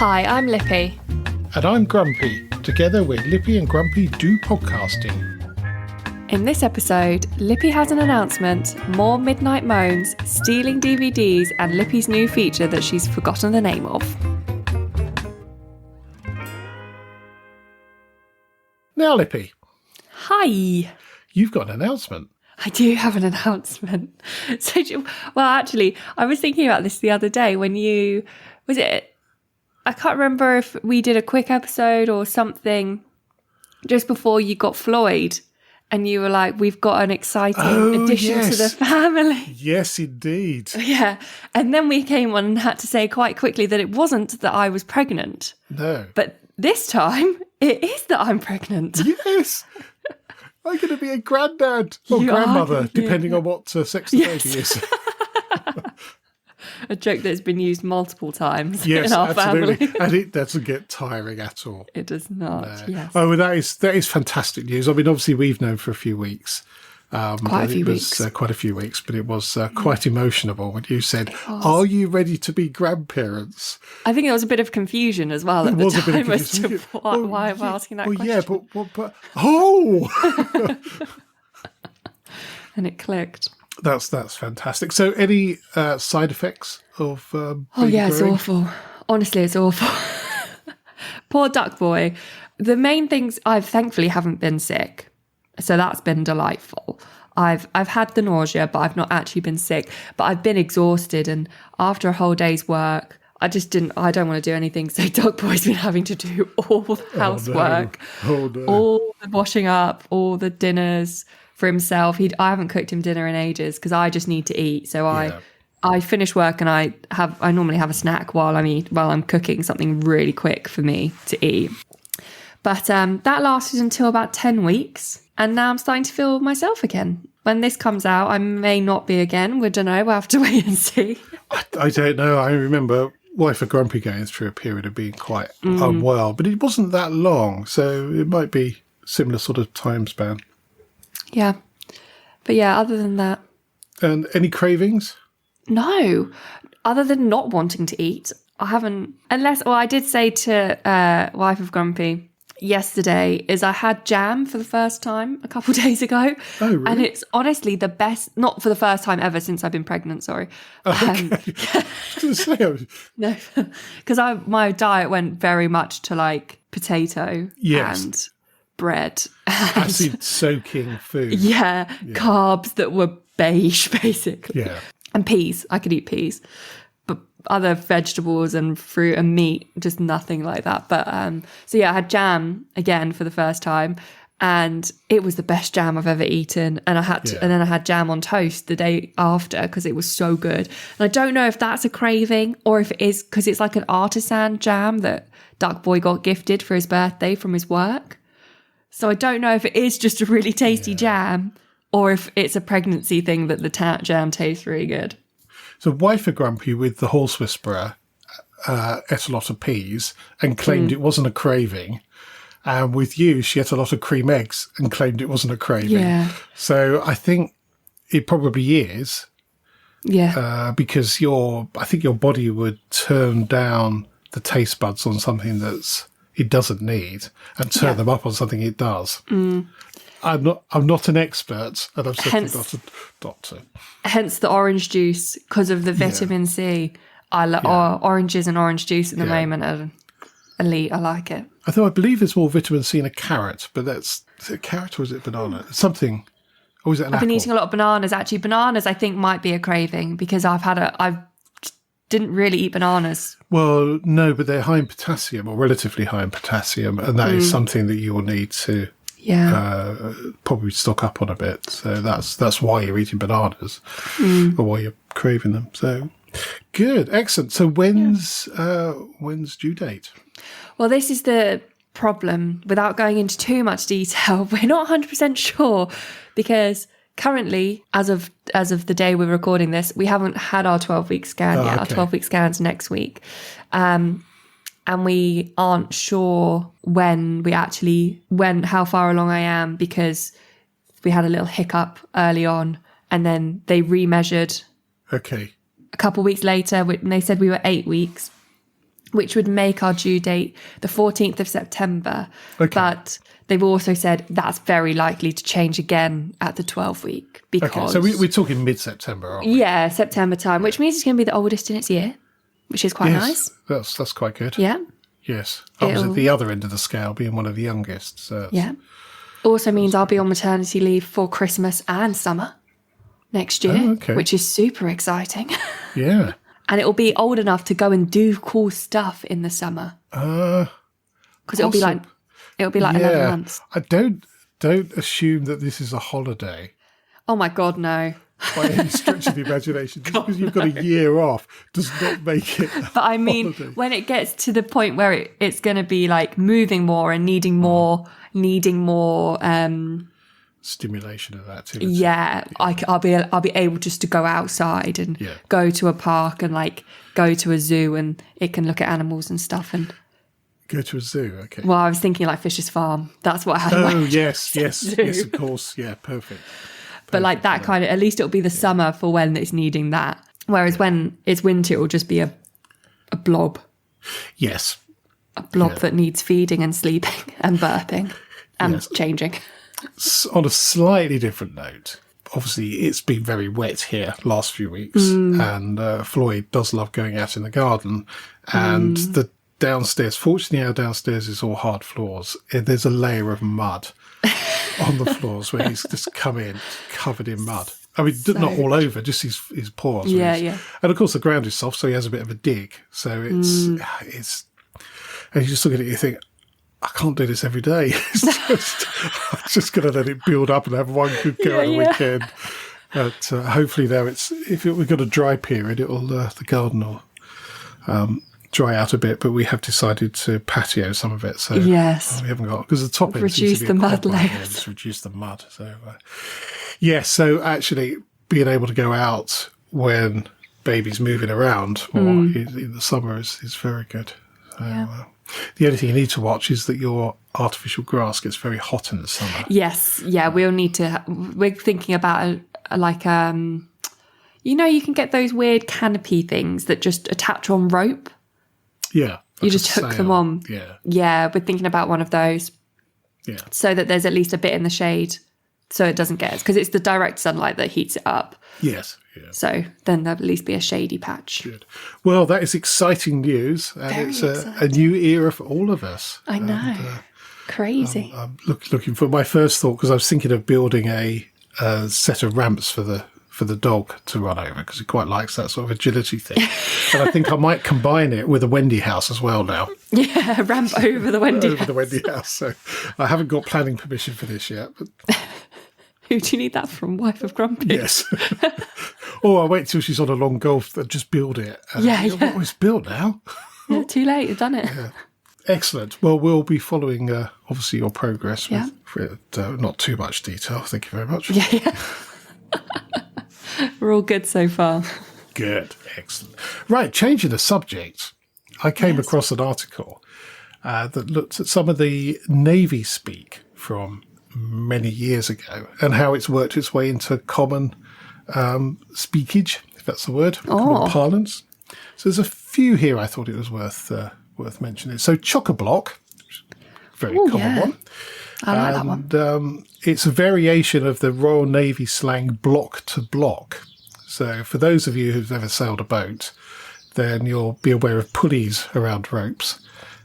Hi, I'm Lippy. And I'm Grumpy. Together we're Lippy and Grumpy Do Podcasting. In this episode, Lippy has an announcement, more midnight moans, stealing DVDs, and Lippy's new feature that she's forgotten the name of. Now, Lippy. Hi. You've got an announcement. I do have an announcement. Actually, I was thinking about this the other day when I can't remember if we did a quick episode or something just before you got Floyd and you were like, we've got an exciting addition to the family. Yes, indeed. Yeah. And then we came on and had to say quite quickly that it wasn't that I was pregnant. No. But this time, it is that I'm pregnant. Yes. I'm going to be a granddad or grandmother, depending on what sex the baby is. A joke that's been used multiple times in our absolutely. family. And it doesn't get tiring at all. It does not, No. yes. Oh, well, that is fantastic news. I mean, obviously, we've known for a few weeks. Quite a few weeks, but it was quite emotional when you said, are you ready to be grandparents? I think there was a bit of confusion as well at the time as to why I'm asking that question. Yeah, but oh! And it clicked. That's fantastic. So any side effects of it's awful. Honestly, it's awful. Poor duck boy. The main things, I thankfully haven't been sick. So that's been delightful. I've had the nausea, but I've not actually been sick. But I've been exhausted, and after a whole day's work, I don't want to do anything. So Dog Boy's been having to do all the housework, all the washing up, all the dinners for himself. I haven't cooked him dinner in ages because I just need to eat. So I finish work and I normally have a snack while I'm cooking something really quick for me to eat. But that lasted until about 10 weeks. And now I'm starting to feel myself again. When this comes out, I may not be again. We don't know. We'll have to wait and see. I don't know. I remember wife of Grumpy going through a period of being quite unwell, but it wasn't that long. So it might be similar sort of time span. Yeah. But yeah, other than that. And any cravings? No. Other than not wanting to eat, I haven't. I did say to wife of Grumpy yesterday is I had jam for the first time a couple of days ago. Oh, really? And it's honestly the best, not for the first time ever since I've been pregnant, sorry. Okay. No, because my diet went very much to like potato and bread. Acid soaking food. Yeah, carbs that were beige, basically. Yeah. And peas. I could eat peas. But other vegetables and fruit and meat, just nothing like that. But I had jam again for the first time, and it was the best jam I've ever eaten. And and then I had jam on toast the day after because it was so good. And I don't know if that's a craving or if it is because it's like an artisan jam that Duck Boy got gifted for his birthday from his work. So I don't know if it is just a really tasty jam or if it's a pregnancy thing that the jam tastes really good. So wife of Grumpy with the horse whisperer ate a lot of peas and claimed it wasn't a craving. And with you, she ate a lot of cream eggs and claimed it wasn't a craving. Yeah. So I think it probably is. Yeah. Because I think your body would turn down the taste buds on something it doesn't need and turn them up on something it does. Mm. I'm not an expert, and I'm certainly not a doctor. Hence the orange juice, because of the vitamin C. I love oranges and orange juice at the moment are elite. I like it. I believe there's more vitamin C in a carrot, but is it a carrot or is it banana? Something. Or is it an apple? I've been eating a lot of bananas. Actually, bananas I think might be a craving because I didn't really eat bananas. Well, no, but they're high in potassium, or relatively high in potassium, and that is something that you will need to probably stock up on a bit. So that's why you're eating bananas or why you're craving them. So good, excellent. So when's due date? Well, this is the problem. Without going into too much detail, we're not 100% sure because currently, as of the day we're recording this, we haven't had our 12-week scan yet. Okay. Our 12-week scan's next week. And we aren't sure how far along I am because we had a little hiccup early on and then they remeasured. Okay. A couple of weeks later, and they said we were 8 weeks. which would make our due date the 14th of September. Okay. But they've also said that's very likely to change again at the 12-week because... Okay, so we're talking mid-September, aren't we? Yeah, September time, which means it's going to be the oldest in its year, which is quite nice. That's quite good. Yeah. Yes. I was at the other end of the scale, being one of the youngest. So yeah. Also means I'll be on maternity leave for Christmas and summer next year, which is super exciting. Yeah. And it'll be old enough to go and do cool stuff in the summer. Because it'll be like 11 months. I don't assume that this is a holiday. Oh my God, no. By any stretch of the imagination. Just because you've got a year off does not make it But I mean, holiday. when it gets to the point where it's going to be like moving more and needing more stimulation of activity. Yeah, I'll be able just to go outside and go to a park and like go to a zoo and it can look at animals and stuff and go to a zoo. Okay. Well, I was thinking like Fisher's Farm. That's what I had. Oh yes, of course. Yeah, perfect. But like that kind of, at least it'll be the summer for when it's needing that. Whereas when it's winter, it'll just be a blob. Yes. A blob that needs feeding and sleeping and burping and changing. On a slightly different note, obviously it's been very wet here last few weeks and Floyd does love going out in the garden and the downstairs, fortunately our downstairs is all hard floors. There's a layer of mud on the floors where he's just come in covered in mud. I mean, not all over, just his paws. Yeah. And of course the ground is soft, so he has a bit of a dig. So it's and you just look at it and you think, I can't do this every day. I'm just going to let it build up and have one good go at the weekend. But hopefully now we've got a dry period, the garden will dry out a bit, but we have decided to patio some of it. So we haven't got, because the top end reduce the mud layers. Just reduce the mud. So so actually being able to go out when baby's moving around more in the summer is very good. So, the only thing you need to watch is that your artificial grass gets very hot in the summer. Yes, we'll need to. We're thinking about you can get those weird canopy things that just attach on rope. Yeah, you just hook them on. Yeah, we're thinking about one of those. Yeah, so that there's at least a bit in the shade, so it doesn't get because it's the direct sunlight that heats it up. Yes. Yeah. So then there'll at least be a shady patch. Good. Well, that is exciting news. And it's a new era for all of us. I know. And, crazy. I'm looking for my first thought, because I was thinking of building a set of ramps for the dog to run over, because he quite likes that sort of agility thing. And I think I might combine it with a Wendy house as well now. Yeah, ramp over the Wendy house. Over the Wendy house. So I haven't got planning permission for this yet. But... Who do you need that from? Wife of Grumpy? Yes. Or I'll wait till she's on a long golf and just build it. It's built now. Yeah, too late. You've done it. Yeah. Excellent. Well, we'll be following, obviously, your progress with not too much detail. Thank you very much. Yeah. We're all good so far. Good. Excellent. Right, changing the subject, I came across an article that looked at some of the Navy speak from many years ago and how it's worked its way into common speakage, if that's the word, common parlance. So there's a few here I thought it was worth mentioning. So chock-a-block, very common one. I like that one. It's a variation of the Royal Navy slang block to block. So for those of you who've ever sailed a boat, then you'll be aware of pulleys around ropes.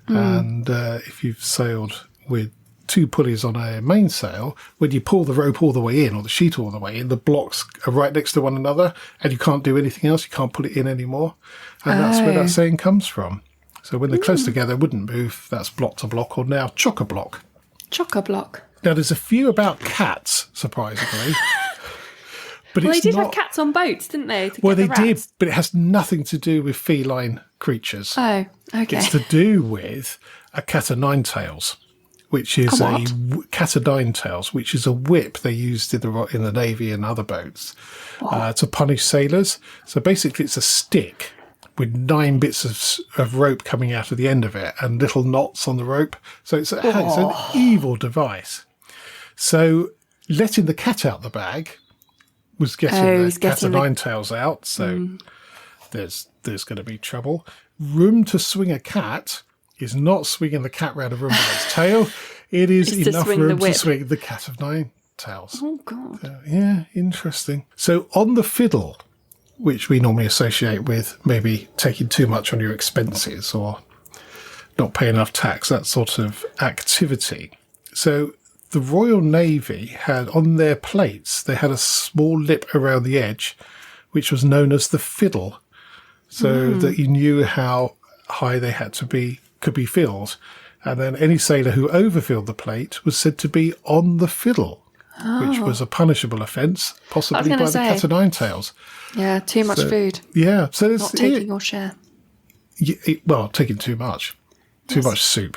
And if you've sailed with two pulleys on a mainsail, when you pull the rope all the way in or the sheet all the way in, the blocks are right next to one another and you can't do anything else. You can't pull it in anymore. And that's where that saying comes from. So when they're close together, wouldn't move, that's block to block, or now chock-a-block. Chock-a-block. Now there's a few about cats, surprisingly. But they did have cats on boats, didn't they? They did, but it has nothing to do with feline creatures. Oh, okay. It's to do with a cat o' nine tails, which is cat o' nine tails, which is a whip they used in the Navy and other boats to punish sailors. So basically, it's a stick with 9 bits of rope coming out of the end of it and little knots on the rope. So it's an evil device. So letting the cat out the bag was getting the cat o' nine tails out. So there's going to be trouble. room to swing a cat is not swinging the cat round a room by its tail. It is enough room to swing the cat of nine tails. Oh, God. Yeah, interesting. So on the fiddle, which we normally associate with maybe taking too much on your expenses or not paying enough tax, that sort of activity. So the Royal Navy had on their plates, they had a small lip around the edge, which was known as the fiddle, so that you knew how high they had to be, could be filled. And then any sailor who overfilled the plate was said to be on the fiddle, which was a punishable offence, possibly by the cat o' nine tails. Yeah, too much food. Yeah. So not taking your share. Well, taking too much. Too much soup.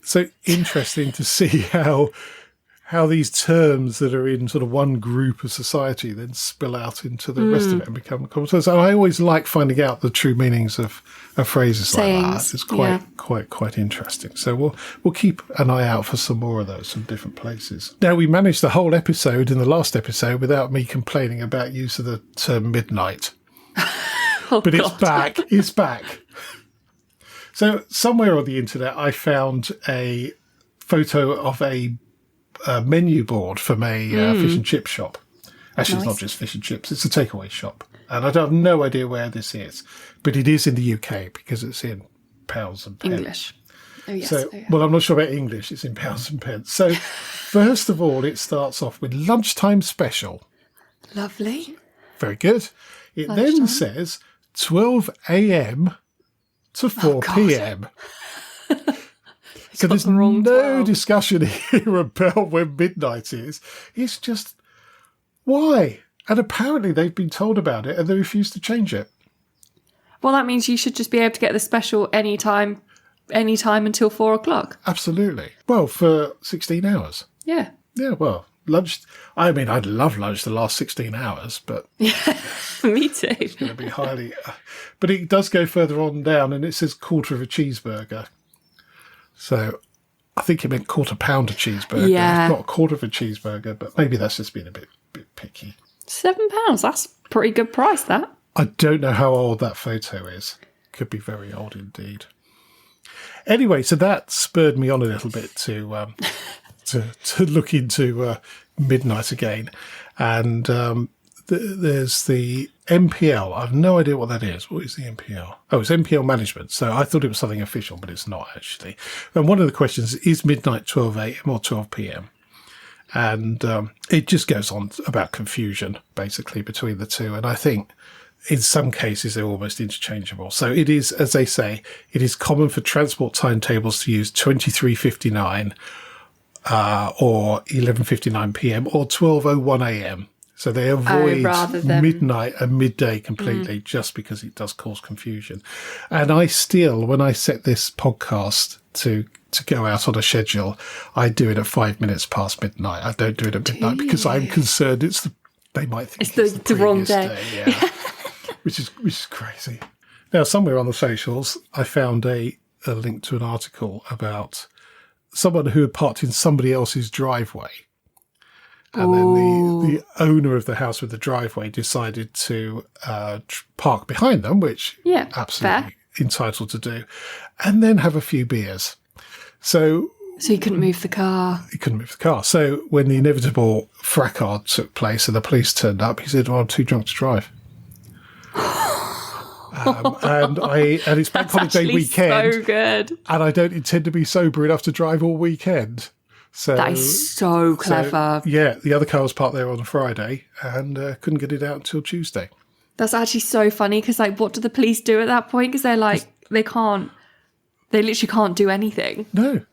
So interesting to see how these terms that are in sort of one group of society then spill out into the rest of it and become common terms. And I always like finding out the true meanings of phrases like that. It's quite interesting. So we'll keep an eye out for some more of those from different places. Now, we managed the whole episode in the last episode without me complaining about use of the term midnight. But it's back. It's back. So somewhere on the internet, I found a photo of a menu board from a fish and chip shop. Actually, It's not just fish and chips. It's a takeaway shop. And I have no idea where this is. But it is in the UK because it's in pounds and pence. English. Oh, yes. So, well, I'm not sure about English. It's in pounds and pence. So first of all, it starts off with lunchtime special. Lovely. Very good. It then says 12 a.m. to 4 p.m. So there's no discussion here about when midnight is. It's just, why? And apparently they've been told about it and they refuse to change it. Well, that means you should just be able to get the special anytime until 4 o'clock. Absolutely. Well, for 16 hours. Yeah. Yeah, well, lunch. I mean, I'd love lunch the last 16 hours, but... Yeah, me too. It's going to be highly... But it does go further on down and it says quarter of a cheeseburger. So I think it meant quarter pounder cheeseburger. Yeah. Not a quarter of a cheeseburger, but maybe that's just been a bit picky. £7. That's a pretty good price, that. I don't know how old that photo is. Could be very old indeed. Anyway, so that spurred me on a little bit to look into midnight again. And there's the MPL. I have no idea what that is. What is the MPL? Oh, it's MPL management. So I thought it was something official, but it's not actually. And one of the questions is midnight 12 a.m. or 12 p.m. And it just goes on about confusion, basically, between the two. And I think in some cases they're almost interchangeable. So it is, as they say, it is common for transport timetables to use 23:59 or 11:59 p.m. or 12:01 a.m. So they avoid midnight and midday completely just because it does cause confusion. And I still, when I set this podcast to go out on a schedule, I do it at 5 minutes past midnight. I don't do it at midnight because I'm concerned they might think it's the wrong day. Yeah. which is crazy. Now, somewhere on the socials, I found a link to an article about someone who had parked in somebody else's driveway. And then the owner of the house with the driveway decided to park behind them, which absolutely entitled to do, and then have a few beers. So he couldn't move the car. He couldn't move the car. So when the inevitable fracas took place and the police turned up, he said, "Well, I'm too drunk to drive." And it's bank holiday weekend. So good. And I don't intend to be sober enough to drive all weekend. So that is so clever. So, the other car was parked there on a Friday and couldn't get it out until Tuesday. That's actually so funny because, what do the police do at that point? Because they're like, they literally can't do anything. No.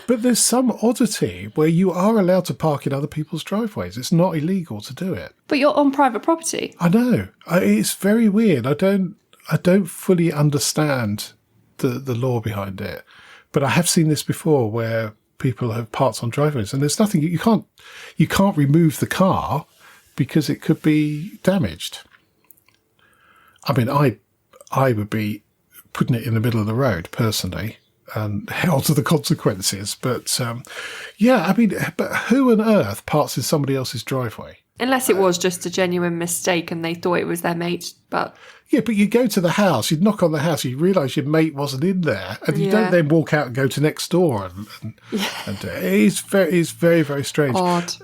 But there's some oddity where you are allowed to park in other people's driveways. It's not illegal to do it. But you're on private property. I know. It's very weird. I don't fully understand the law behind it. But I have seen this before where people have parked on driveways and there's nothing, you can't remove the car because it could be damaged. I mean, I would be putting it in the middle of the road personally and held to the consequences. But yeah, I mean, but who on earth parks in somebody else's driveway? Unless it was just a genuine mistake and they thought it was their mate, but... Yeah, but you go to the house, you'd knock on the house, you realise your mate wasn't in there, and you don't then walk out and go to next door. And it's very, very strange. Odd.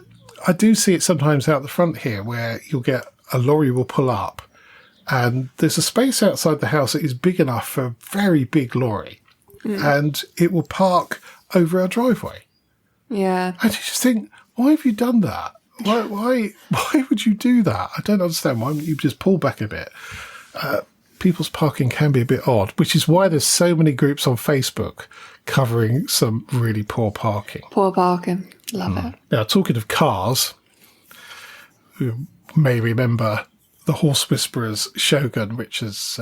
I do see it sometimes out the front here where you'll get a lorry will pull up and there's a space outside the house that is big enough for a very big lorry and it will park over our driveway. Yeah. And you just think, why have you done that? Why would you do that? I don't understand. Why wouldn't you just pull back a bit? People's parking can be a bit odd, which is why there's so many groups on Facebook covering some really poor parking. Poor parking. Love it. Now, talking of cars, you may remember the Horse Whisperer's Shogun, which has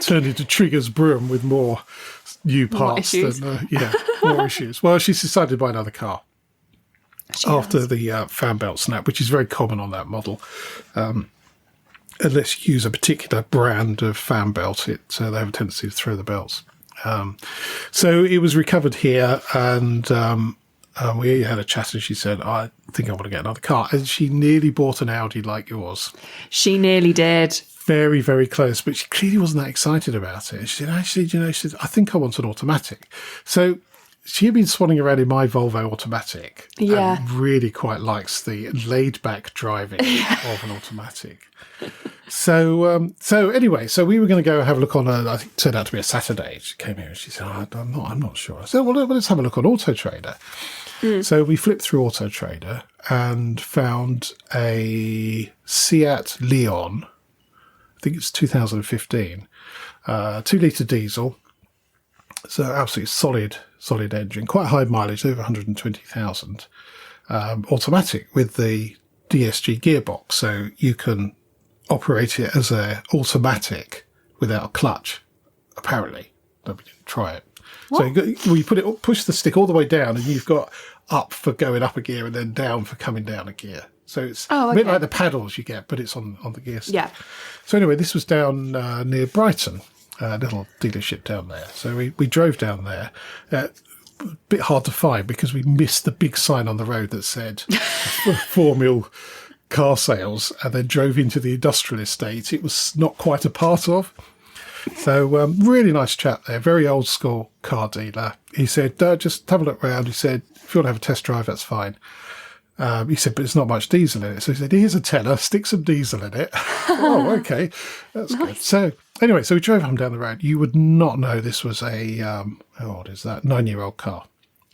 turned into Trigger's broom with more new parts. More issues. Well, she's decided to buy another car. After the fan belt snap, which is very common on that model. Unless you use a particular brand of fan belt, they have a tendency to throw the belts. So it was recovered here, and we had a chat, and she said, I think I want to get another car. And she nearly bought an Audi like yours. She nearly did. Very, very close, but she clearly wasn't that excited about it. She said, actually, she said, I think I want an automatic. So she had been swanning around in my Volvo automatic and really quite likes the laid-back driving of an automatic. So anyway, we were going to go have a look on I think it turned out to be a Saturday. She came here and she said, I'm not sure. I said, well, let's have a look on Auto Trader. So we flipped through Auto Trader and found a Seat Leon. I think it's 2015, 2-litre diesel. So absolutely solid engine, quite high mileage, over 120,000. Automatic with the DSG gearbox, so you can operate it as a automatic without a clutch. Apparently, nobody didn't try it. What? So you push the stick all the way down, and you've got up for going up a gear and then down for coming down a gear. So it's a bit like the paddles you get, but it's on the gear stick. Yeah. So anyway, this was down near Brighton. A little dealership down there. So we drove down there. A bit hard to find because we missed the big sign on the road that said 4 mil car sales, and then drove into the industrial estate it was not quite a part of. So really nice chap there, very old school car dealer. He said, just have a look around. He said, if you want to have a test drive, that's fine. He said, but there's not much diesel in it. So he said, here's a tenner, stick some diesel in it. Oh, okay. That's nice. Good. So anyway, so we drove home down the road. You would not know this was a, how old is that? 9-year-old car.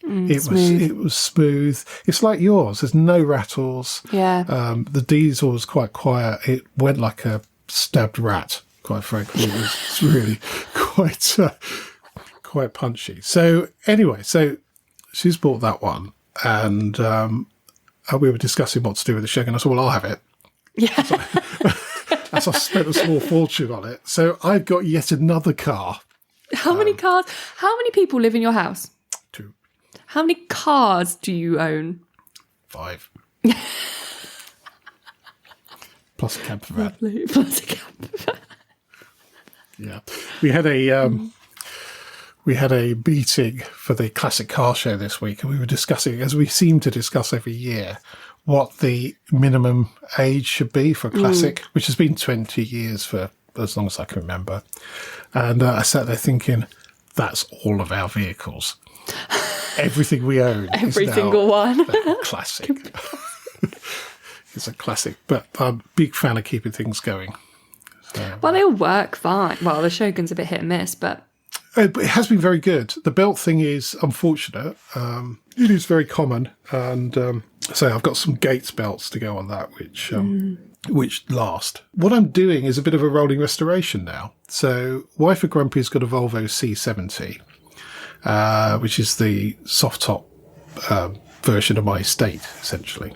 It was smooth. It's like yours. There's no rattles. Yeah. The diesel was quite quiet. It went like a stabbed rat, quite frankly. It was really quite punchy. So anyway, so she's bought that one, and we were discussing what to do with the Shogun. I said, well, I'll have it. Yeah. As I spent a small fortune on it. So I've got yet another car. How many cars? How many people live in your house? 2. How many cars do you own? 5. Plus a camper van. Lovely. Plus a camper van. Yeah. We had a meeting for the Classic Car Show this week, and we were discussing, as we seem to discuss every year, what the minimum age should be for a classic, which has been 20 years for as long as I can remember. And I sat there thinking, that's all of our vehicles. Everything we own Every is now single one. a classic. It's a classic, but I'm a big fan of keeping things going. So, well, they all work fine. Well, the Shogun's a bit hit and miss, but it has been very good. The belt thing is unfortunate. It is very common, and so I've got some Gates belts to go on that, which last. What I'm doing is a bit of a rolling restoration now. So Wife of Grumpy has got a Volvo C70, which is the soft top version of my estate, essentially.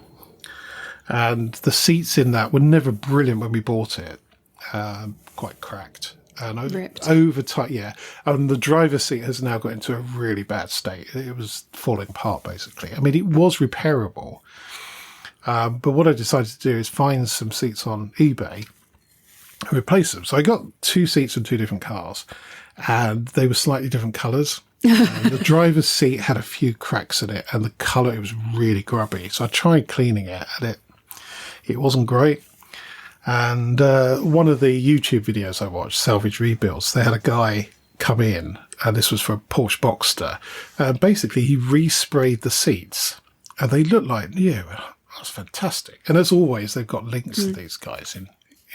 And the seats in that were never brilliant when we bought it, quite cracked. And over time, yeah. And the driver's seat has now got into a really bad state. It was falling apart, basically. I mean, it was repairable. But what I decided to do is find some seats on eBay and replace them. So I got 2 seats in 2 different cars, and they were slightly different colours. And the driver's seat had a few cracks in it, and the colour, it was really grubby. So I tried cleaning it, and it wasn't great. And one of the YouTube videos I watched, Salvage Rebuilds, they had a guy come in, and this was for a Porsche Boxster. And basically, he resprayed the seats, and they looked like new. That's fantastic. And as always, they've got links to these guys in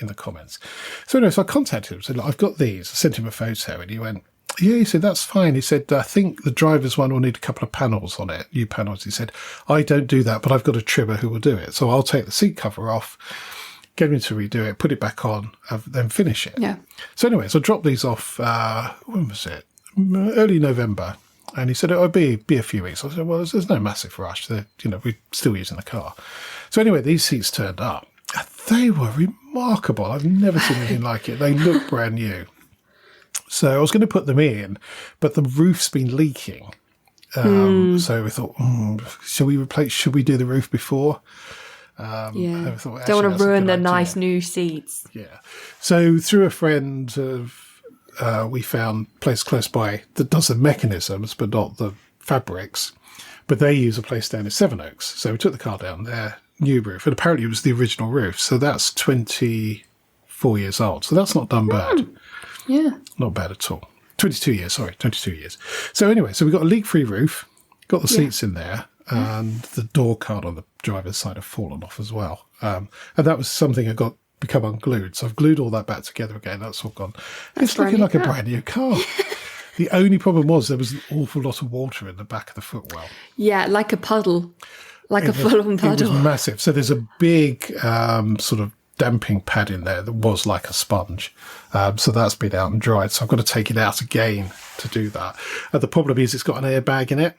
the comments. So anyway, so I contacted him, said, look, I've got these. I sent him a photo, and he went, yeah, he said, that's fine. He said, I think the driver's one will need a couple of panels on it, new panels. He said, I don't do that, but I've got a trimmer who will do it. So I'll take the seat cover off, get him to redo it, put it back on, then finish it. Yeah. So anyway, so I dropped these off, when was it? Early November. And he said, it'll be a few weeks. I said, well, there's no massive rush. We're still using the car. So anyway, these seats turned up. They were remarkable. I've never seen anything like it. They look brand new. So I was going to put them in, but the roof's been leaking. So we thought, should we do the roof before? Yeah. Thought, don't want to ruin the nice new seats. Yeah. So through a friend, we found a place close by that does the mechanisms, but not the fabrics. But they use a place down in Sevenoaks. So we took the car down there, new roof, and apparently it was the original roof. So that's 24 years old. So that's not done bad. Yeah. Not bad at all. 22 years. So anyway, so we got a leak-free roof, got the seats in there, and the door card on the driver's side had fallen off as well. And that was something I got become unglued. So I've glued all that back together again. That's all gone. It's looking like a brand new car. The only problem was there was an awful lot of water in the back of the footwell. Yeah, like a puddle. Like a full-on puddle. It was massive. So there's a big sort of damping pad in there that was like a sponge. So that's been out and dried. So I've got to take it out again to do that. And the problem is it's got an airbag in it.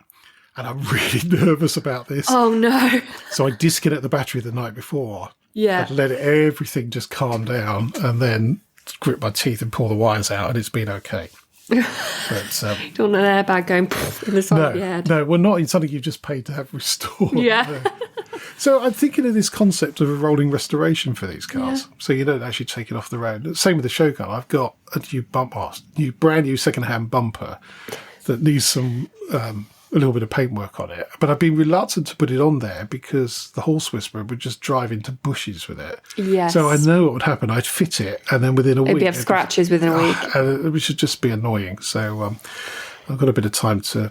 And I'm really nervous about this. Oh, no. So I disconnect the battery the night before. Yeah. And let everything just calm down and then grit my teeth and pull the wires out, and it's been okay. But, you don't want an airbag going in the side of your head. No, well, not in something you've just paid to have restored. Yeah. So I'm thinking of this concept of a rolling restoration for these cars. Yeah. So you don't actually take it off the road. Same with the show car. I've got a brand new second-hand bumper that needs some a little bit of paintwork on it. But I've been reluctant to put it on there because the horse whisperer would just drive into bushes with it. Yes. So I know what would happen. I'd fit it, and then within a week... It'd have scratches within a week. It would just be annoying. So I've got a bit of time to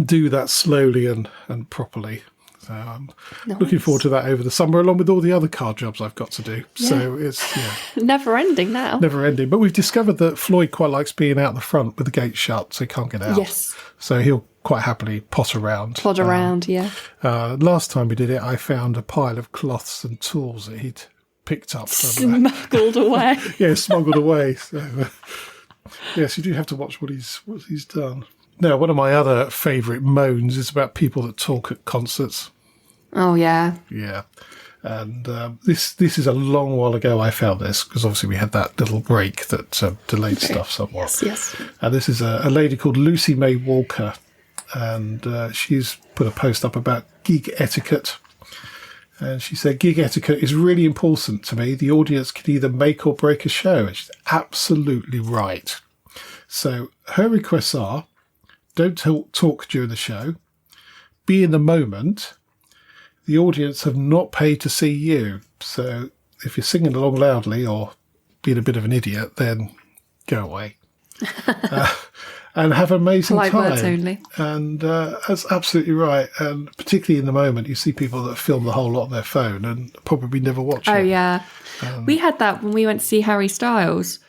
do that slowly and properly. So I'm looking forward to that over the summer, along with all the other car jobs I've got to do. Yeah. So it's never ending now. Never ending. But we've discovered that Floyd quite likes being out the front with the gate shut, so he can't get out. Yes. So he'll quite happily plod around. Yeah. Last time we did it, I found a pile of cloths and tools that he'd picked up. Smuggled away. Yeah, smuggled away. So, yes, you do have to watch what he's done. Now, one of my other favourite moans is about people that talk at concerts. Oh, yeah. Yeah. And this is a long while ago I found this, because obviously we had that little break that delayed stuff somewhat. Yes. And this is a lady called Lucy May Walker, and she's put a post up about gig etiquette. And she said, gig etiquette is really important to me. The audience can either make or break a show. And she's absolutely right. So her requests are, don't talk during the show, be in the moment. The audience have not paid to see you. So if you're singing along loudly or being a bit of an idiot, then go away. And have an amazing Polite time. words only. And that's absolutely right. And particularly in the moment, you see people that film the whole lot on their phone and probably never watch it. Oh, yeah. We had that when we went to see Harry Styles.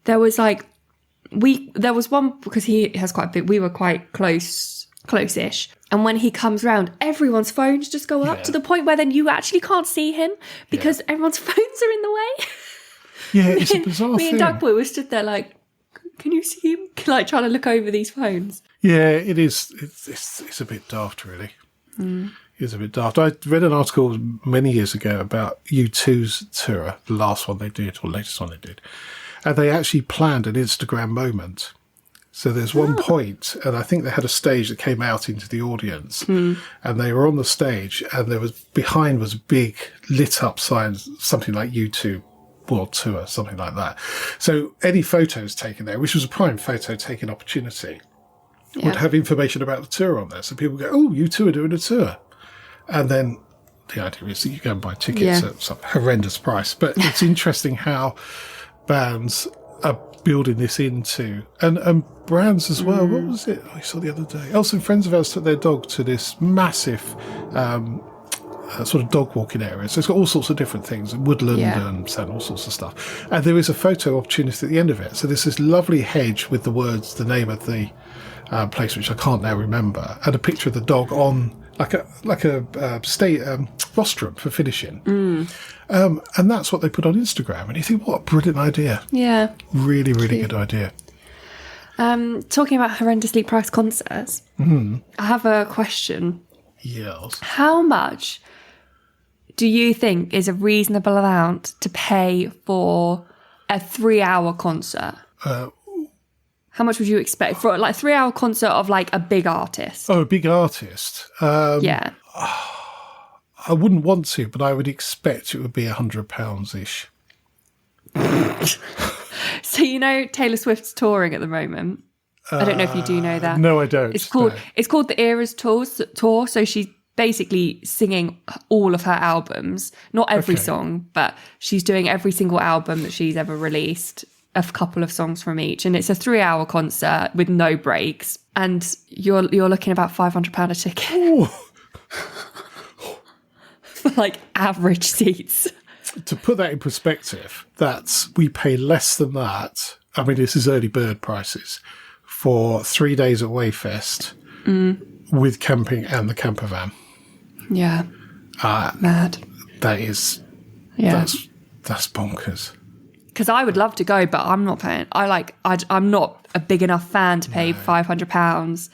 There was there was one, because he has quite a big, we were quite close-ish. And when he comes round, everyone's phones just go up to the point where then you actually can't see him because everyone's phones are in the way. Yeah, it's a bizarre thing. Me and Duckboy were stood there like, can you see him? Like trying to look over these phones. Yeah, it is. It's a bit daft, really. It's a bit daft. I read an article many years ago about U2's tour, the last one they did, or latest one they did. And they actually planned an Instagram moment. So there's one point, and I think they had a stage that came out into the audience, and they were on the stage, and behind was a big lit up sign, something like U2 World Tour, something like that. So any photos taken there, which was a prime photo taking opportunity. would have information about the tour on there. So people go, oh, you two are doing a tour. And then the idea is that you go and buy tickets at some horrendous price. But it's interesting how bands are building this into, and brands as well. What was it I saw the other day? Oh, some friends of ours took their dog to this massive sort of dog walking area. So it's got all sorts of different things, woodland and all sorts of stuff. And there is a photo opportunity at the end of it. So there's this lovely hedge with the words, the name of the place, which I can't now remember, and a picture of the dog on like a state rostrum for finishing. And that's what they put on Instagram. And you think, what a brilliant idea. Yeah. Really, really good idea. Talking about horrendously priced concerts, I have a question. Yes. How much do you think is a reasonable amount to pay for a 3-hour concert? How much would you expect for like a 3-hour concert of like a big artist? Oh, a big artist. Yeah. I wouldn't want to, but I would expect it would be £100-ish. So you know Taylor Swift's touring at the moment. I don't know if you do know that. No, I don't. It's called the Eras Tour. So she's basically singing all of her albums, not every song, but she's doing every single album that she's ever released, a couple of songs from each, and it's a 3-hour concert with no breaks, and you're looking about £500 a ticket for like average seats. To put that in perspective, we pay less than that. I mean, this is early bird prices for 3 days at Wayfest with camping and the camper van. Yeah, mad. That is, that's bonkers. Because I would love to go, but I'm not paying. I'm not a big enough fan to pay £500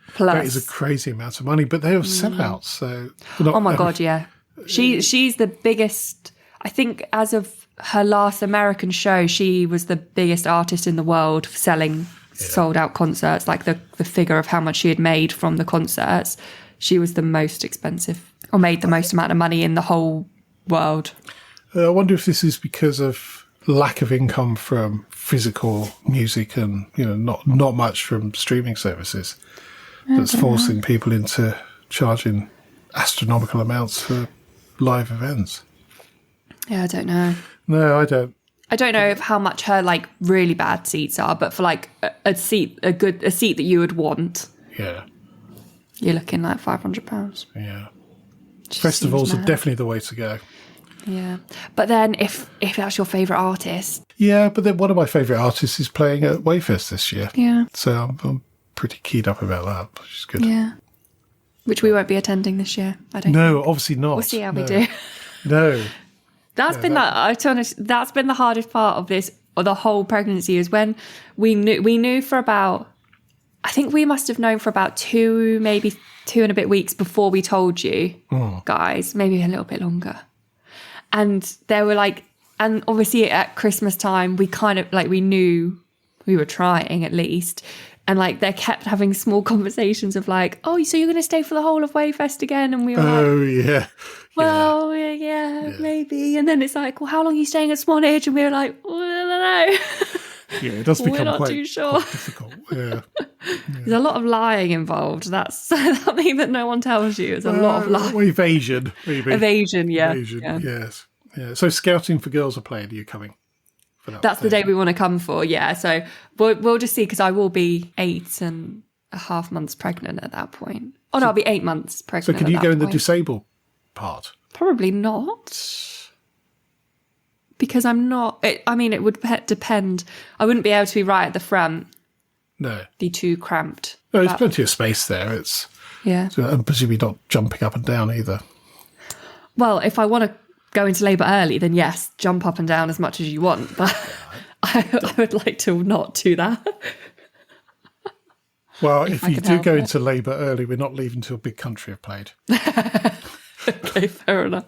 plus. That is a crazy amount of money, but they have sellouts. So, oh my god, yeah. She's the biggest. I think as of her last American show, she was the biggest artist in the world for selling sold out concerts. Like the figure of how much she had made from the concerts, she was the most expensive or made the most amount of money in the whole world. I wonder if this is because of lack of income from physical music and not much from streaming services that's forcing people into charging astronomical amounts for live events. Yeah, I don't know. No, I don't. I don't know how much her like really bad seats are, but for like a seat that you would want, you're looking like £500. Yeah, festivals are definitely the way to go. Yeah, but then if that's your favourite artist, but then one of my favourite artists is playing at Wayfest this year. Yeah, so I'm pretty keyed up about that, which is good. Yeah, which we won't be attending this year. I don't. No, obviously not. We'll see how we do. No. That's been the hardest part of this, or the whole pregnancy, is when we knew for about, I think we must have known for about 2 and a bit weeks before we told you guys, maybe a little bit longer. And they were like, and obviously at Christmas time, we kind of like, we knew we were trying at least. And like they kept having small conversations of like, oh, so you're going to stay for the whole of Wayfest again? And we were well, yeah, maybe. And then it's like, well, how long are you staying at Swanage? And we were like, well, I don't know. Yeah, it does become we're not quite, too sure. quite difficult. Yeah. There's a lot of lying involved. That's something that no one tells you. There's a lot of lying. Or evasion, maybe. Evasion, yeah. Yes. Yeah. So Scouting for Girls are playing. Are you coming? That's the day we want to come for, yeah. So we'll just see, because I will be 8.5 months pregnant at that point. Oh, no, I'll be 8 months pregnant. So can you go in the disabled part? Probably not. Because I'm not... it would depend. I wouldn't be able to be right at the front. No. Be too cramped. No, there's plenty of space there. And presumably not jumping up and down either. Well, if I want to go into labour early, then yes, jump up and down as much as you want. But I would like to not do that. Well, if you do go into labour early, we're not leaving till Big Country have played. Okay, fair enough.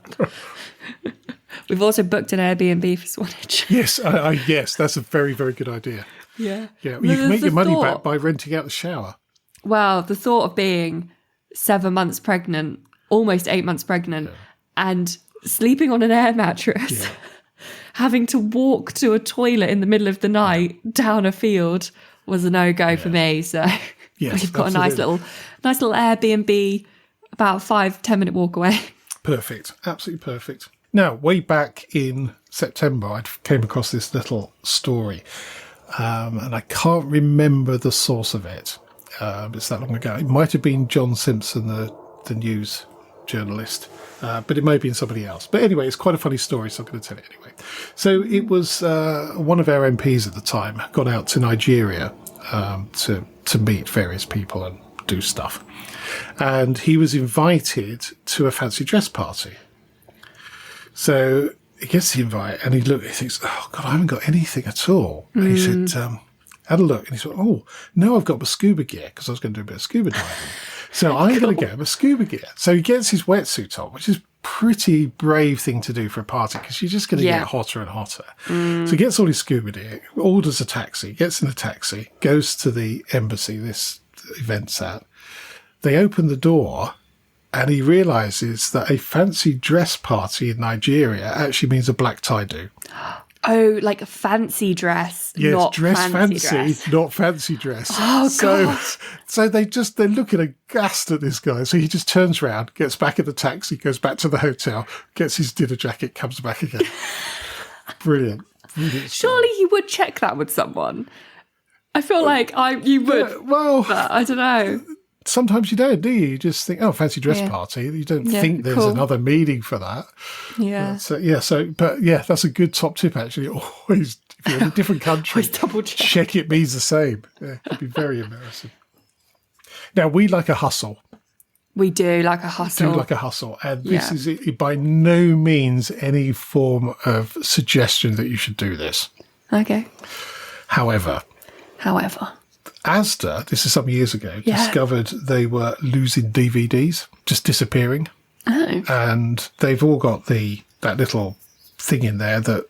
We've also booked an Airbnb for Swanage. Yes, yes, that's a very, very good idea. Yeah. Yeah, well, you can make your money back by renting out the shower. Well, the thought of being 7 months pregnant, almost 8 months pregnant, and sleeping on an air mattress, having to walk to a toilet in the middle of the night down a field was a no-go for me. So Yes, you've got absolutely. a nice little Airbnb about 5-10 minute walk away. Perfect. Absolutely perfect. Now, way back in September, I came across this little story, and I can't remember the source of it. It's that long ago. It might have been John Simpson, the news journalist, but it may have been somebody else. But anyway, it's quite a funny story, so I'm going to tell it anyway. So it was one of our MPs at the time gone out to Nigeria to meet various people and do stuff. And he was invited to a fancy dress party. So he gets the invite and he thinks, oh, God, I haven't got anything at all. And he said, had a look. And he said, oh, no, I've got my scuba gear because I was going to do a bit of scuba diving. So I'm going to get my scuba gear. So he gets his wetsuit on, which is a pretty brave thing to do for a party because you're just going to get hotter and hotter. So he gets all his scuba gear, orders a taxi, gets in a taxi, goes to the embassy this event's at. They open the door and he realises that a fancy dress party in Nigeria actually means a black tie-do. Oh, like a fancy dress, yes, not dress fancy dress. Not fancy dress. Oh, God. So they're looking aghast at this guy. So he just turns around, gets back in the taxi, goes back to the hotel, gets his dinner jacket, comes back again. Brilliant. Surely you would check that with someone. I feel like you would. Well, but I don't know. Sometimes you don't, do you? You just think, oh, fancy dress party. You don't think there's another meaning for that. Yeah. But that's a good top tip, actually. Always, if you're in a different country, always double check it means the same. Yeah, it could be very embarrassing. Now, we like a hustle. We do like a hustle. And this is by no means any form of suggestion that you should do this. Okay. However. ASDA, this is some years ago, discovered they were losing DVDs, just disappearing. Oh. And they've all got that little thing in there that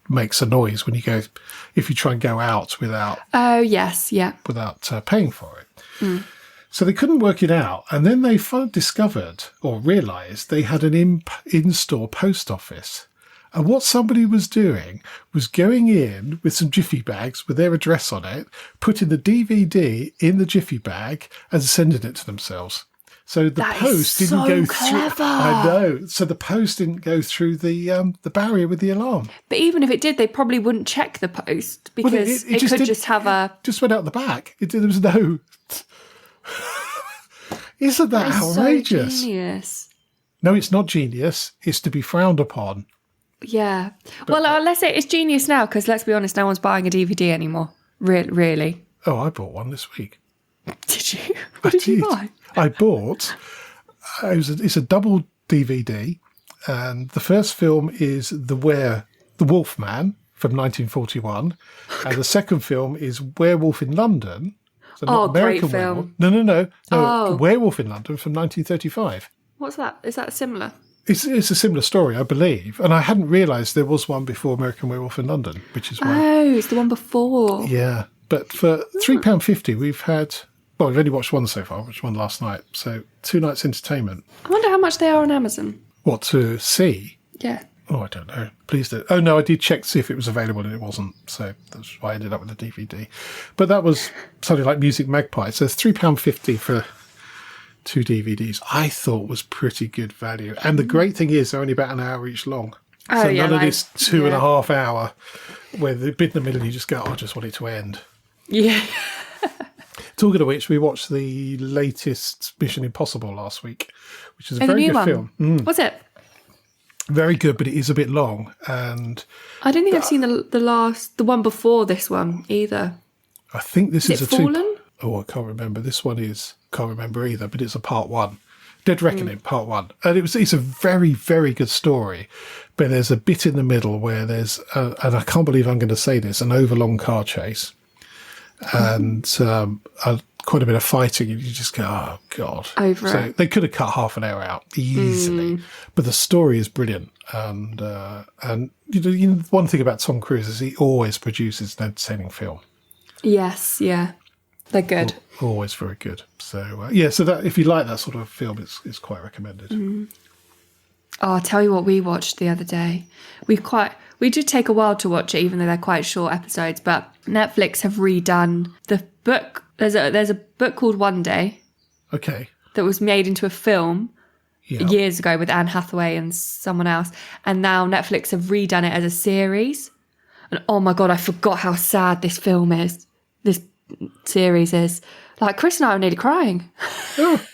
makes a noise when if you try and go out without... Oh, yes, yeah. Without paying for it. So they couldn't work it out. And then they discovered or realised they had an in-store post office. And what somebody was doing was going in with some jiffy bags with their address on it, putting the DVD in the jiffy bag and sending it to themselves. So the post didn't go through. I know. So the post didn't go through the barrier with the alarm. But even if it did, they probably wouldn't check the post because it could just have a... Just went out the back. There was no... Isn't that outrageous? So genius. No, it's not genius. It's to be frowned upon. Yeah. Well, let's say it's genius now because let's be honest, no one's buying a DVD anymore. Really. Oh, I bought one this week. Did you? What did you buy? I bought... it's a double DVD, and the first film is The Wolf Man from 1941, and the second film is Werewolf in London. So not American great Werewolf. film. No. Werewolf in London from 1935. What's that? Is that similar? It's a similar story, I believe. And I hadn't realised there was one before American Werewolf in London, which is why... Oh, it's the one before. Yeah. But for £3.50, we've had... Well, we've only watched one so far, which one last night. So 2 nights entertainment. I wonder how much they are on Amazon. What, to see? Yeah. Oh, I don't know. Please do. Oh, no, I did check to see if it was available and it wasn't. So that's why I ended up with the DVD. But that was something like Music Magpie. So it's £3.50 for 2 DVDs. I thought was pretty good value. And the great thing is they're only about an hour each long. So none of this 2.5 hour where the bit in the middle you just go, I just want it to end. Yeah. Talking of which, we watched the latest Mission Impossible last week, which is a very good film. Was it? Very good, but it is a bit long. And I don't think I've seen the one before this one either. I think this is a Fallen? I can't remember. This one can't remember either, but it's a part 1. Dead Reckoning, part 1. And it's a very, very good story. But there's a bit in the middle where there's, and I can't believe I'm going to say this, an overlong car chase. And quite a bit of fighting, and you just go, oh, God. So they could have cut half an hour out easily. But the story is brilliant. And you know, one thing about Tom Cruise is he always produces an entertaining film. Yes, yeah. They're good. Always very good. So, so that if you like that sort of film, it's quite recommended. Oh, I'll tell you what we watched the other day. We did take a while to watch it, even though they're quite short episodes, but Netflix have redone the book. There's a book called One Day. Okay. That was made into a film years ago with Anne Hathaway and someone else, and now Netflix have redone it as a series. And oh my god, I forgot how sad this film is. This series is. Like, Chris and I were nearly crying. Oh.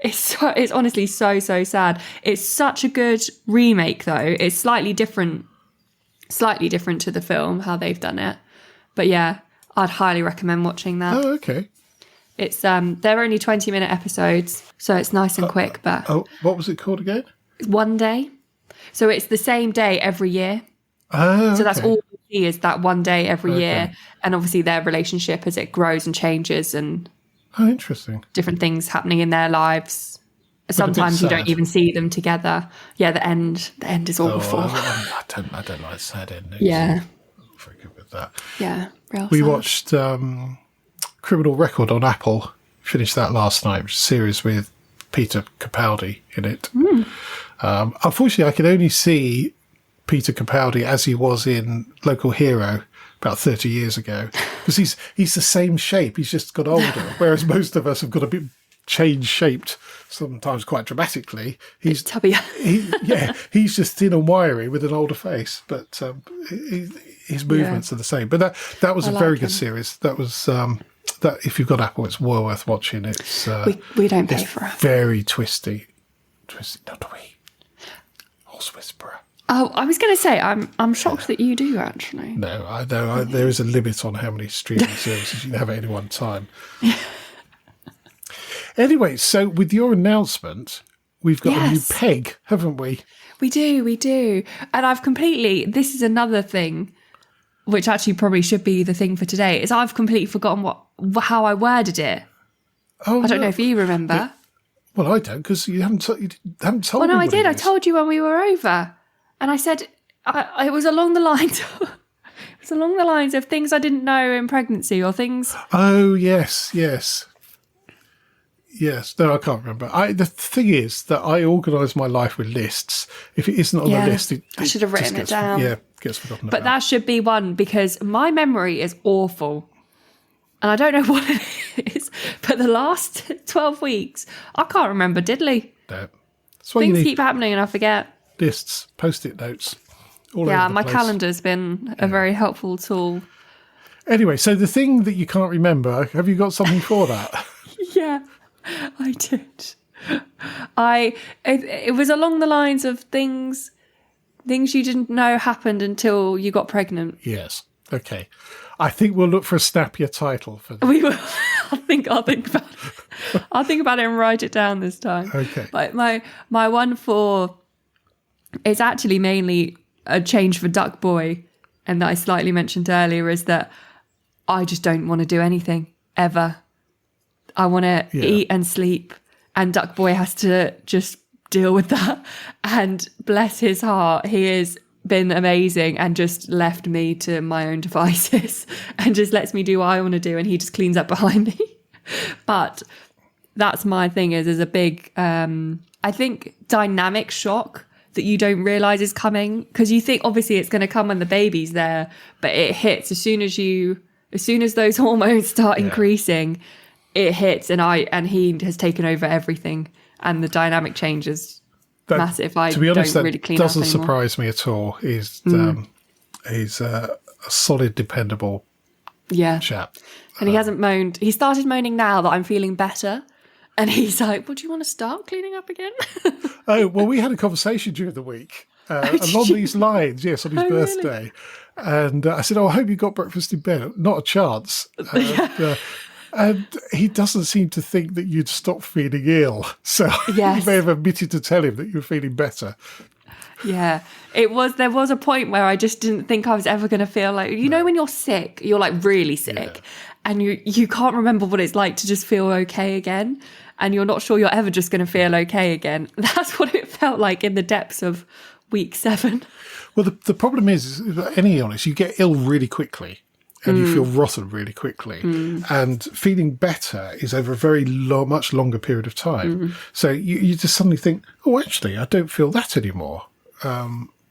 It's honestly so sad. It's such a good remake though. It's slightly different to the film, how they've done it. But yeah, I'd highly recommend watching that. Oh, okay. It's they're only 20-minute episodes, so it's nice and quick. But what was it called again? One Day. So it's the same day every year. Oh, okay. So that's all you see is that one day every year, and obviously their relationship as it grows and changes, and interesting. Different things happening in their lives. Sometimes you don't even see them together. Yeah, the end is awful. I don't like sad endings. Yeah, I'm not very good with that. Yeah, real we sad. watched Criminal Record on Apple. Finished that last night. Which is a series with Peter Capaldi in it. Unfortunately, I can only see Peter Capaldi as he was in Local Hero about 30 years ago, because he's the same shape. He's just got older, whereas most of us have got a bit changed shaped, sometimes quite dramatically. He's tubby. He's just thin and wiry with an older face, but his movements are the same. But that was a very good series. That was that if you've got Apple, it's well worth watching. It's we don't pay for it. Very twisty, not we. Horse Whisperer. Oh, I was going to say, I'm shocked that you do, actually. No, I know there is a limit on how many streaming services you can have at any one time. Anyway, so with your announcement, we've got a new peg, haven't we? We do. And this is another thing, which actually probably should be the thing for today, is I've completely forgotten how I worded it. Oh, I don't know if you remember. Well, I don't, because you haven't told me. Well, no, I did. I told you when we were over. And I said it was along the lines of things I didn't know in pregnancy, or things. Oh, yes. No, I can't remember. The thing is that I organise my life with lists. If it isn't on the list, I should have written it down. Gets forgotten. But that should be one, because my memory is awful. And I don't know what it is, but the last 12 weeks, I can't remember diddly. No. Things keep happening and I forget. Lists, post-it notes. All over the my place. Calendar's been a very helpful tool. Anyway, so the thing that you can't remember, have you got something for that? Yeah, I did. It was along the lines of things you didn't know happened until you got pregnant. Yes. Okay. I think we'll look for a snappier title for that. We will. I'll think about it. I'll think about it and write it down this time. Okay. But my one for is actually mainly a change for Duck Boy, and that I slightly mentioned earlier, is that I just don't want to do anything ever. I want to eat and sleep, and Duck Boy has to just deal with that. And bless his heart, he has been amazing and just left me to my own devices and just lets me do what I want to do, and he just cleans up behind me. But that's my thing, is a big, I think, dynamic shock that you don't realise is coming, because you think obviously it's going to come when the baby's there, but it hits as soon as those hormones start increasing, it hits, and he has taken over everything, and the dynamic changes massive. To be honest, don't really clean up doesn't anymore. surprise me at all. He's a solid, dependable chap. And he hasn't moaned. He started moaning now that I'm feeling better. And he's like, well, do you want to start cleaning up again? Oh, well, we had a conversation during the week along these lines, yes, on his birthday. Really? And I said, I hope you got breakfast in bed. Not a chance. And he doesn't seem to think that you'd stop feeling ill. So you may have omitted to tell him that you were feeling better. Yeah, there was a point where I just didn't think I was ever going to feel like, you know, when you're sick, you're like really sick, and you can't remember what it's like to just feel okay again. And you're not sure you're ever just going to feel okay again. That's what it felt like in the depths of week 7. Well, the problem is, any illness, you get ill really quickly and you feel rotten really quickly. And feeling better is over a very much longer period of time. So you just suddenly think, oh, actually, I don't feel that anymore,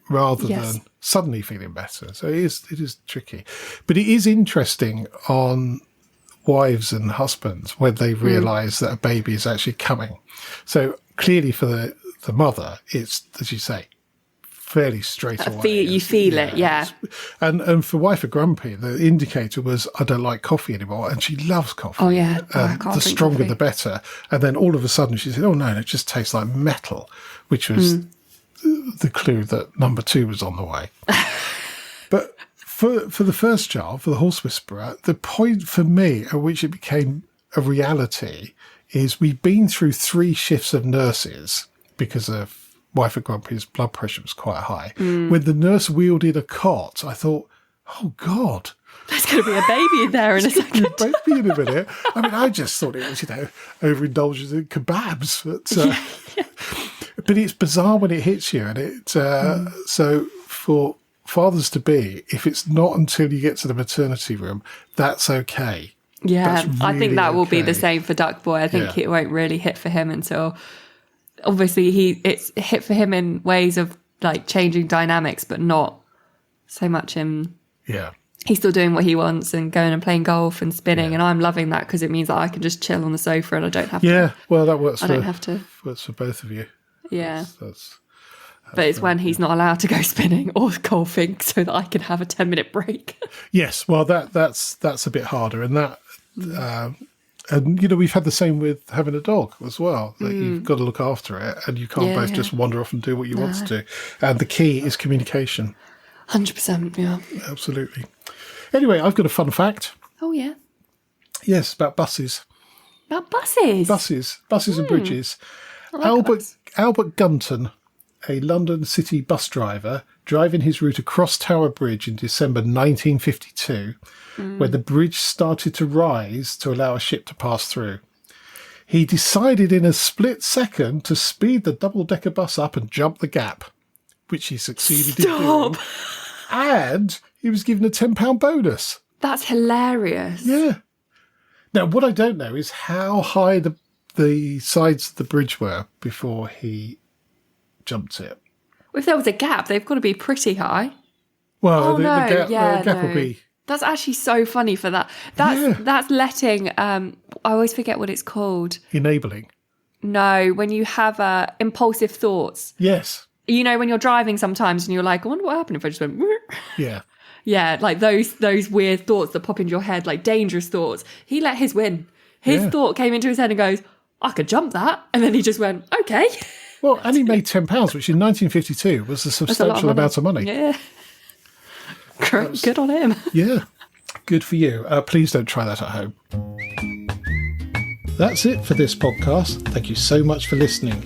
rather than suddenly feeling better. So it is tricky. But it is interesting on wives and husbands when they realise that a baby is actually coming. So clearly for the mother, it's, as you say, fairly straight away. You feel it, yeah. And for wife of Grumpy, the indicator was, I don't like coffee anymore, and she loves coffee. Oh, yeah. I can't the drink stronger coffee. the better. And then all of a sudden she said, oh, no, it just tastes like metal, which was the clue that number 2 was on the way. But for the first child, for the horse whisperer, the point for me at which it became a reality is we'd been through 3 shifts of nurses because of wife of Grumpy's blood pressure was quite high. When the nurse wielded a cot, I thought, oh, God. There's going to be a baby in there in a second. Baby in a minute. I mean, I just thought it was, overindulgence in kebabs. But, but it's bizarre when it hits you. And so for fathers-to-be, if it's not until you get to the maternity room, that's okay. Yeah, That's I think that will be the okay. same for Duck Boy. I think it won't really hit for him until... Obviously, it's hit for him in ways of like changing dynamics, but not so much in... Yeah. He's still doing what he wants and going and playing golf and spinning, and I'm loving that because it means that I can just chill on the sofa and I don't have to... Yeah, well, that works. I don't have to... Works for both of you. Yeah. That's but it's when he's not allowed to go spinning or golfing so that I can have a 10-minute break. Yes, well, that's a bit harder, and that... and, we've had the same with having a dog as well, that you've got to look after it and you can't both just wander off and do what you want to do. And the key is communication. 100%, yeah. Absolutely. Anyway, I've got a fun fact. Oh, yeah. Yes, about buses. About buses? Buses and bridges. Albert Gunton, a London city bus driver, driving his route across Tower Bridge in December 1952, when the bridge started to rise to allow a ship to pass through. He decided in a split second to speed the double-decker bus up and jump the gap, which he succeeded in doing. And he was given a £10 bonus. That's hilarious. Yeah. Now, what I don't know is how high the sides of the bridge were before he jumped it. Well, if there was a gap, they've got to be pretty high. Well, the gap will be... That's actually so funny for that. That's letting... I always forget what it's called. Enabling. No, when you have impulsive thoughts. Yes. When you're driving sometimes and you're like, I wonder what happened if I just went... Yeah. Yeah, like those weird thoughts that pop into your head, like dangerous thoughts. He let his win. His thought came into his head and goes, I could jump that. And then he just went, okay. Well, and he made £10, which in 1952 was a substantial amount of money. Yeah. Good on him. Yeah. Good for you. Please don't try that at home. That's it for this podcast. Thank you so much for listening.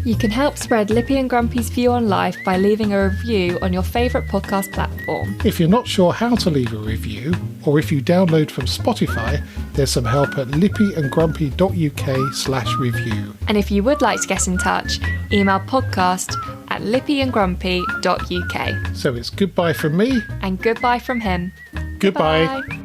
You can help spread Lippy and Grumpy's view on life by leaving a review on your favourite podcast platform. If you're not sure how to leave a review, or if you download from Spotify, there's some help at lippyandgrumpy.uk/review. And if you would like to get in touch, email podcast@lippyandgrumpy.uk. So it's goodbye from me. And goodbye from him. Goodbye. Goodbye.